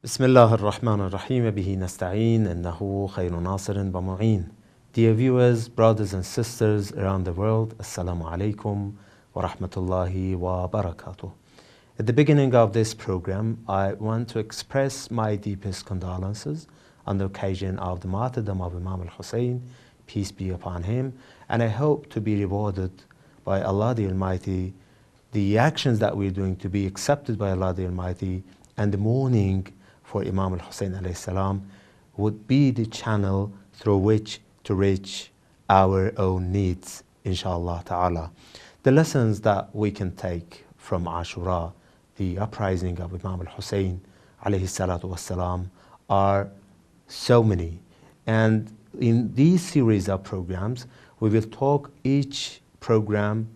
بسم الله الرحمن الرحيم به نستعين إنه خير ناصر ومعين. Dear viewers, brothers and sisters around the world, Assalamu alaikum wa rahmatullahi wa barakatuh. At the beginning of this program, I want to express my deepest condolences on the occasion of the martyrdom of Imam al-Hussein, peace be upon him, and I hope to be rewarded by Allah the Almighty, the actions that we're doing to be accepted by Allah the Almighty, and the mourning for Imam al-Hussein alayhi salam would be the channel through which to reach our own needs, inshallah ta'ala. The lessons that we can take from Ashura, the uprising of Imam al-Hussein alayhi salatu wassalam, are so many. And in these series of programs, we will talk in each program,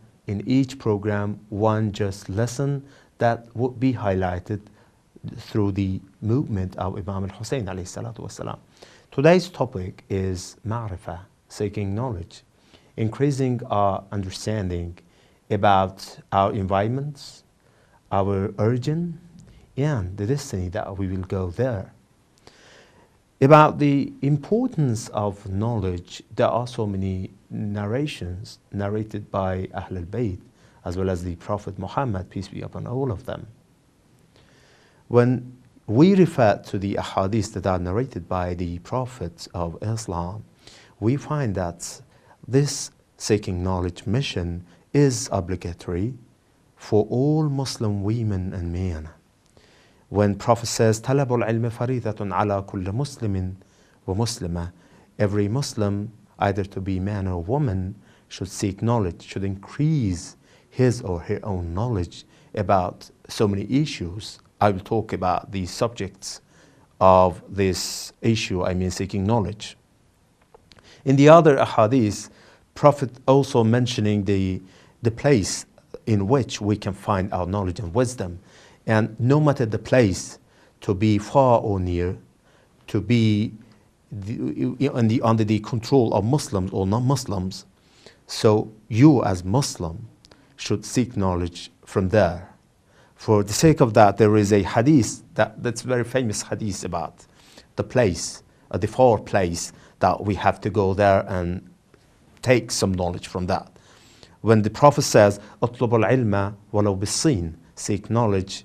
one just lesson that would be highlighted through the movement of Imam al-Hussein alayhi salatu wasalam. Today's topic is ma'rifah, seeking knowledge, increasing our understanding about our environments, our origin, and the destiny that we will go there. About the importance of knowledge, there are so many narrations narrated by Ahl al-Bayt, as well as the Prophet Muhammad, peace be upon all of them. When we refer to the ahadith that are narrated by the prophets of Islam, we find that this seeking knowledge mission is obligatory for all Muslim women and men. When Prophet says, طلب العلم فريضة على كل مسلم ومسلمة, every Muslim, either to be man or woman, should seek knowledge, should increase his or her own knowledge about so many issues. I will talk about the subjects of this issue, seeking knowledge. In the other ahadith, Prophet also mentioning the place in which we can find our knowledge and wisdom. And no matter the place, to be far or near, to be under the control of Muslims or non-Muslims. So you as Muslim should seek knowledge from there. For the sake of that, there is a hadith that's very famous hadith about the place, the far place that we have to go there and take some knowledge from that. When the Prophet says, "أطلب العلم ولو بالصين," seek knowledge,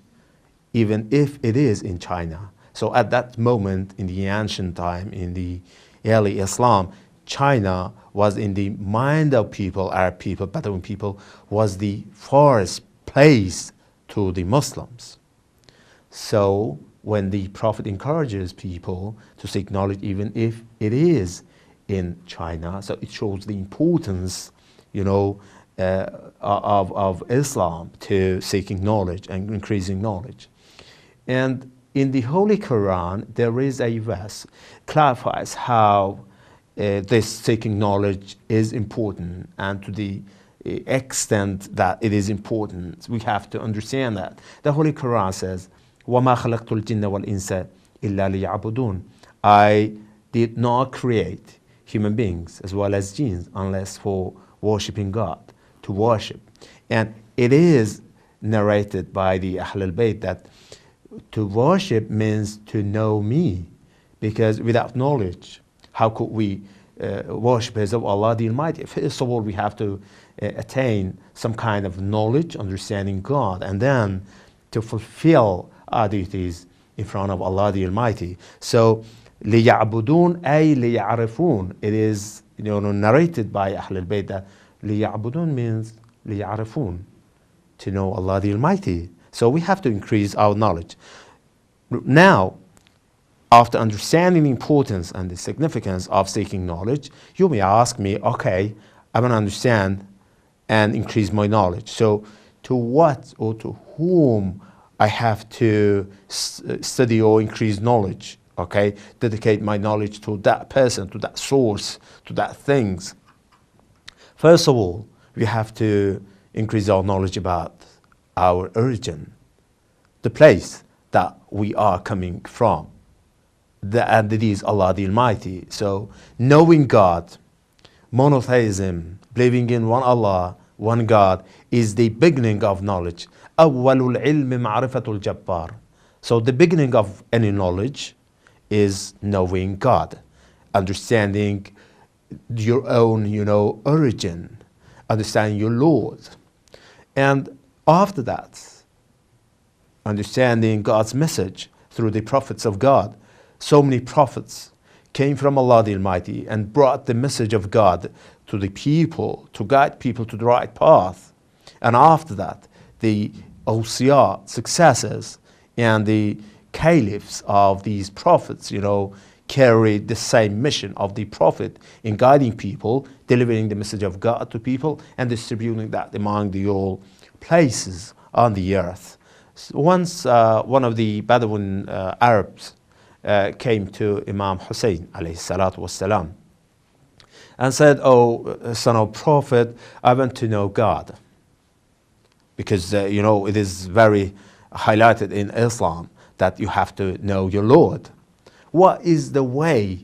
even if it is in China. So at that moment, in the ancient time, in the early Islam, China was in the mind of people, Arab people, Bedouin people, was the farthest place to the Muslims. So when the Prophet encourages people to seek knowledge, even if it is in China, so it shows the importance, of Islam to seeking knowledge and increasing knowledge. And in the Holy Quran, there is a verse clarifies how this seeking knowledge is important, and to the extent that it is important, we have to understand that. The Holy Quran says, وَمَا خَلَقْتُ الْجِنَّ وَالْإِنسَ إِلَّا لِيَعْبُدُونَ. I did not create human beings as well as jinns unless for worshipping God, to worship. And it is narrated by the Ahl al-Bayt that to worship means to know me, because without knowledge, how could we worship as of Allah the Almighty? First of all, we have to attain some kind of knowledge, understanding God, and then to fulfill our duties in front of Allah the Almighty. So, لِيَعْبُدُونَ أي لِيَعْرِفُونَ. It is narrated by Ahl al-Bayt that لِيَعْبُدُونَ means لِيَعْرِفُونَ, to know Allah the Almighty. So we have to increase our knowledge. Now, after understanding the importance and the significance of seeking knowledge, you may ask me, okay, I want to understand and increase my knowledge. So to what or to whom I have to study or increase knowledge, okay? Dedicate my knowledge to that person, to that source, to that things. First of all, we have to increase our knowledge about our origin, the place that we are coming from. And it is Allah the Almighty. So knowing God, monotheism, believing in one Allah, one God, is the beginning of knowledge. أول العلم معرفة الجبار. So the beginning of any knowledge is knowing God, understanding your own, origin, understanding your Lord. And after that, understanding God's message through the prophets of God. So many prophets came from Allah the Almighty and brought the message of God to the people, to guide people to the right path. And after that, the awsiya, successors, and the caliphs of these prophets, carried the same mission of the prophet in guiding people, delivering the message of God to people, and distributing that among the all places on the earth. Once one of the Bedouin Arabs came to Imam Hussein alayhi salatu wasalam and said, "Oh, son of prophet, I want to know God." Because, it is very highlighted in Islam that you have to know your Lord. What is the way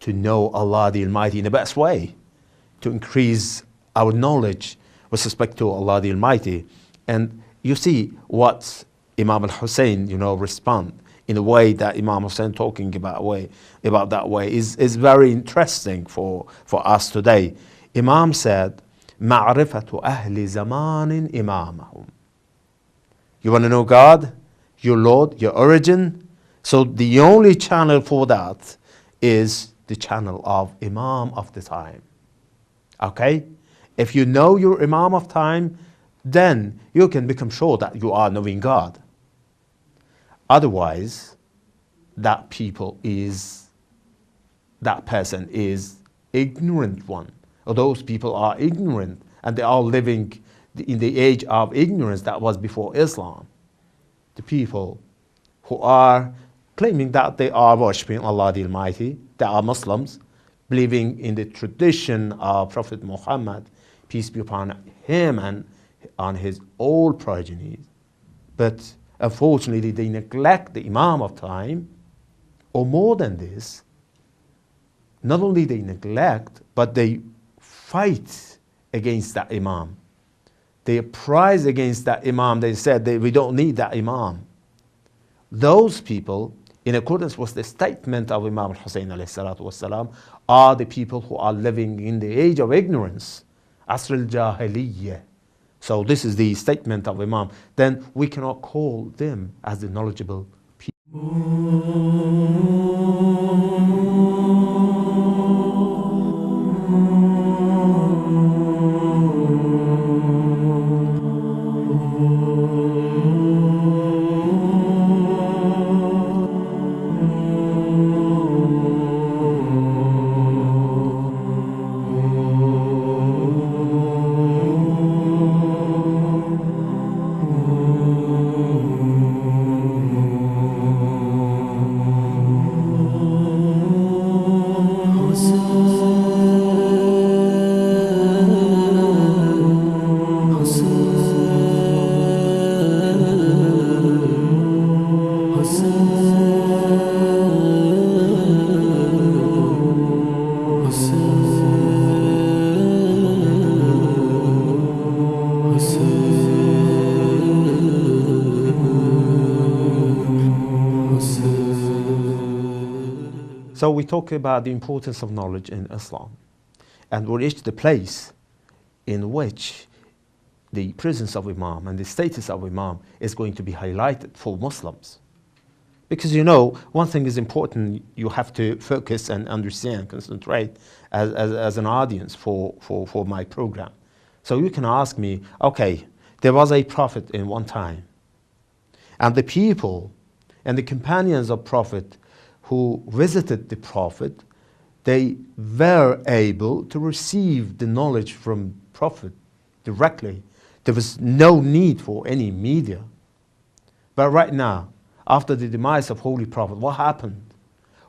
to know Allah the Almighty in the best way? To increase our knowledge with respect to Allah the Almighty. And you see what Imam al-Hussein, respond in a way that Imam Hussein talking about that way is very interesting for us today. Imam said, "Ma'rifatu ahli zamanin imamahum." You want to know God, your Lord, your origin? So the only channel for that is the channel of Imam of the Time. Okay? If you know your Imam of Time, then you can become sure that you are knowing God. Otherwise, that person is ignorant one. Or those people are ignorant and they are living in the age of ignorance that was before Islam. The people who are claiming that they are worshipping Allah the Almighty, they are Muslims, believing in the tradition of Prophet Muhammad, peace be upon him and on his old progenies. But unfortunately, they neglect the Imam of Time, or more than this, not only they neglect, but they fight against that Imam. They uprise against that Imam. They said we don't need that Imam. Those people, in accordance with the statement of Imam al-Hussein alayhi salatu wasalam, are the people who are living in the age of ignorance, Asr al-Jahiliyyah. So this is the statement of Imam. Then we cannot call them as the knowledgeable people. So we talk about the importance of knowledge in Islam, and we reach the place in which the presence of Imam and the status of Imam is going to be highlighted for Muslims. Because one thing is important, you have to focus and understand, concentrate as an audience for my program. So you can ask me, okay, there was a prophet in one time, and the people and the companions of prophet who visited the prophet, they were able to receive the knowledge from prophet directly. There was no need for any media. But right now, after the demise of Holy Prophet, what happened?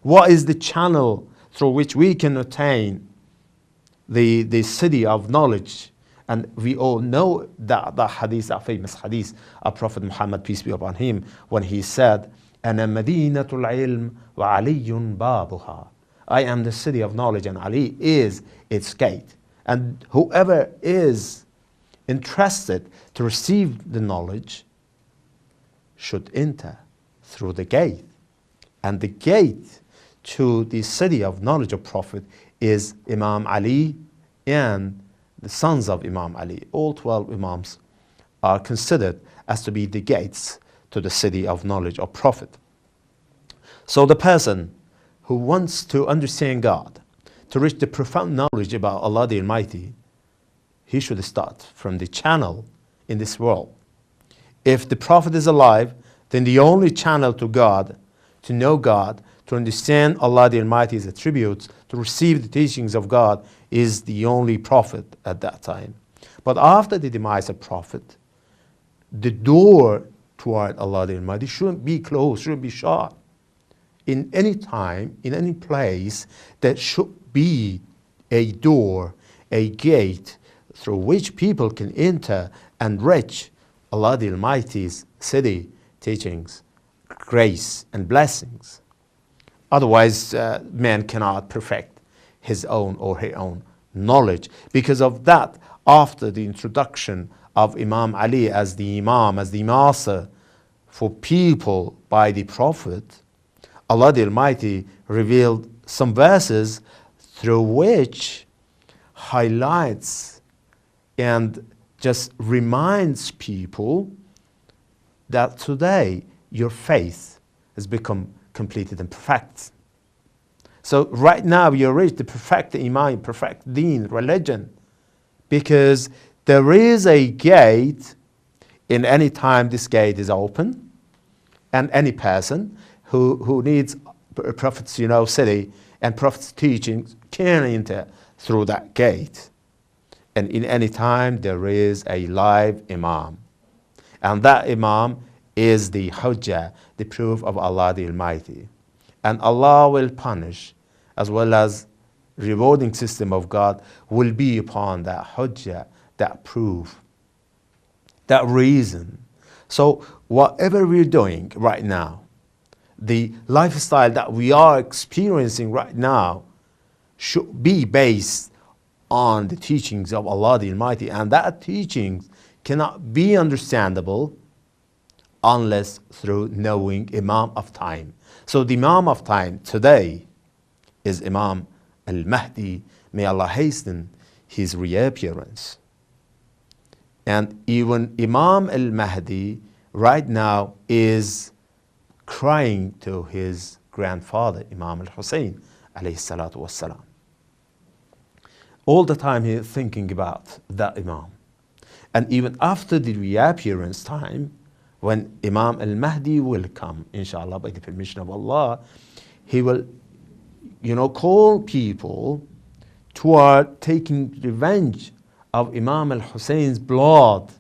What is the channel through which we can attain the city of knowledge? And we all know that hadith, that famous hadith of Prophet Muhammad, peace be upon him, when he said, أَنَا مَدِينَةُ الْعِلْمِ وَعَلِيٌّ بَابُهَا. I am the city of knowledge and Ali is its gate. And whoever is interested to receive the knowledge should enter through the gate. And the gate to the city of knowledge of Prophet is Imam Ali and the sons of Imam Ali. All 12 Imams are considered as to be the gates to the city of knowledge of Prophet. So the person who wants to understand God, to reach the profound knowledge about Allah the Almighty, he should start from the channel in this world. If the Prophet is alive, then the only channel to God, to know God, to understand Allah the Almighty's attributes, to receive the teachings of God, is the only Prophet at that time. But after the demise of Prophet, the door toward Allah the Almighty shouldn't be closed, shouldn't be shut. In any time, in any place, there should be a door, a gate through which people can enter and reach Allah the Almighty's city, teachings, grace, and blessings. Otherwise, man cannot perfect his own or her own knowledge. Because of that, after the introduction of Imam Ali as the Imam, as the master for people by the Prophet, Allah the Almighty revealed some verses through which highlights and just reminds people that today your faith has become completed and perfect. So right now you reach the perfect Iman, perfect deen, religion, because there is a gate. In any time this gate is open, and any person who needs Prophet's city and Prophet's teachings can enter through that gate. And in any time there is a live Imam. And that Imam is the Hujjah, the proof of Allah the Almighty. And Allah will punish, as well as rewarding system of God will be upon that Hujjah, that proof, that reason. So whatever we're doing right now, the lifestyle that we are experiencing right now should be based on the teachings of Allah the Almighty. And that teachings cannot be understandable unless through knowing Imam of Time. So the Imam of Time today is Imam al-Mahdi. May Allah hasten his reappearance. And even Imam al-Mahdi right now is crying to his grandfather, Imam al-Hussein, alayhi salatu wassalam. All the time he is thinking about that Imam. And even after the reappearance time, when Imam al-Mahdi will come, inshallah, by the permission of Allah, he will, call people toward taking revenge of Imam al-Hussein's blood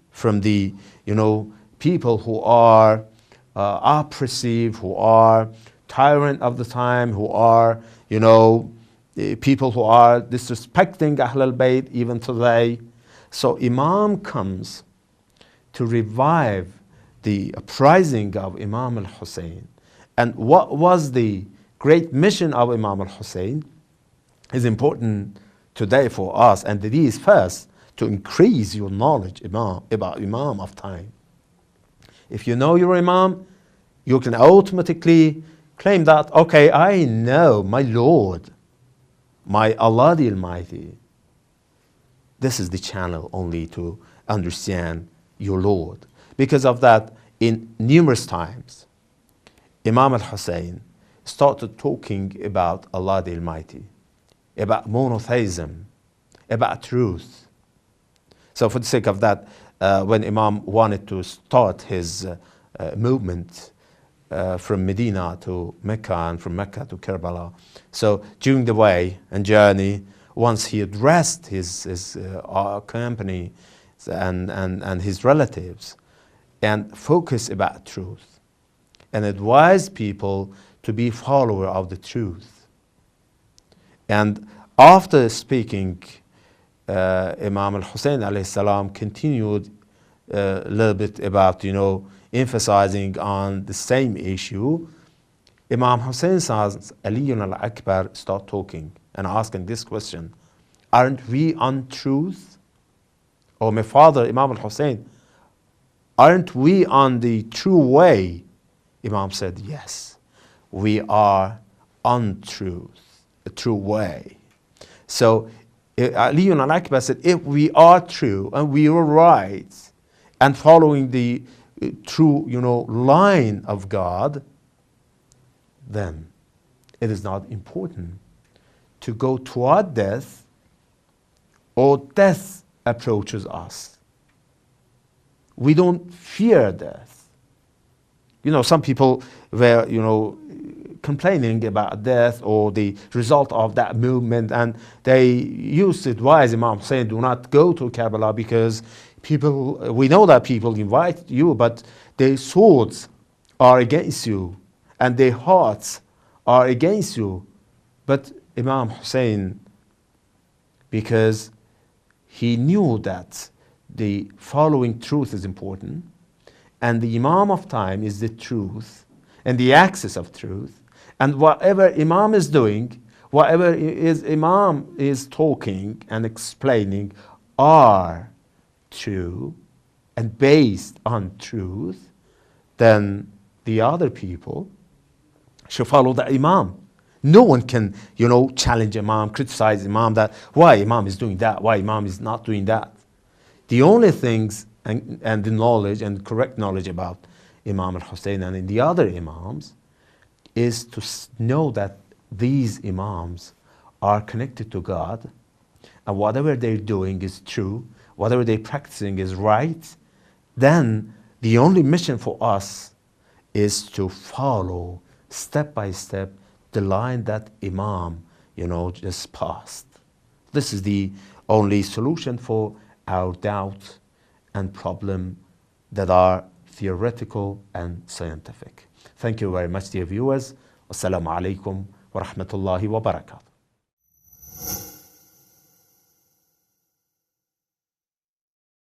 from the, people who are oppressive, who are tyrant of the time, who are, people who are disrespecting Ahlul Bayt even today. So Imam comes to revive the uprising of Imam al-Hussein. And what was the great mission of Imam al-Hussein is important today for us. And it is first to increase your knowledge about Imam of Time. If you know your Imam, you can automatically claim that, okay, I know my Lord, my Allah the Almighty. This is the channel only to understand your Lord. Because of that, in numerous times, Imam al-Hussein started talking about Allah the Almighty, about monotheism, about truth. So for the sake of that, when Imam wanted to start his movement from Medina to Mecca and from Mecca to Karbala, so during the way and journey, once he addressed his company and his relatives and focused about truth and advised people to be follower of the truth. And after speaking, Imam al-Hussein alayhi salam continued a little bit about, emphasizing on the same issue. Imam Hussein says, Ali al-Akbar start talking and asking this question, aren't we on truth? Or my father, Imam al-Hussein, aren't we on the true way Imam said, yes, we are on truth, a true way. So Ali ibn al-Akbar said, if we are true and we are right and following the true, line of God, then it is not important to go toward death or death approaches us. We don't fear death. Some people were, complaining about death or the result of that movement, and they used to advise Imam saying, do not go to Karbala because we know that people invite you, but their swords are against you and their hearts are against you. But Imam Hussein, because he knew that the following truth is important, and the Imam of Time is the truth and the axis of truth, and whatever Imam is doing, whatever Imam is talking and explaining are true and based on truth, then the other people should follow the Imam. No one can, challenge Imam, criticize Imam that why Imam is doing that, why Imam is not doing that. The only things and the knowledge and correct knowledge about Imam al-Hussein and in the other Imams is to know that these Imams are connected to God, and whatever they're doing is true, whatever they're practicing is right. Then the only mission for us is to follow step by step the line that Imam, just passed. This is the only solution for our doubt and problem that are theoretical and scientific. Thank you very much, dear viewers. Wassalamu alaikum wa rahmatullahi wa barakatuh.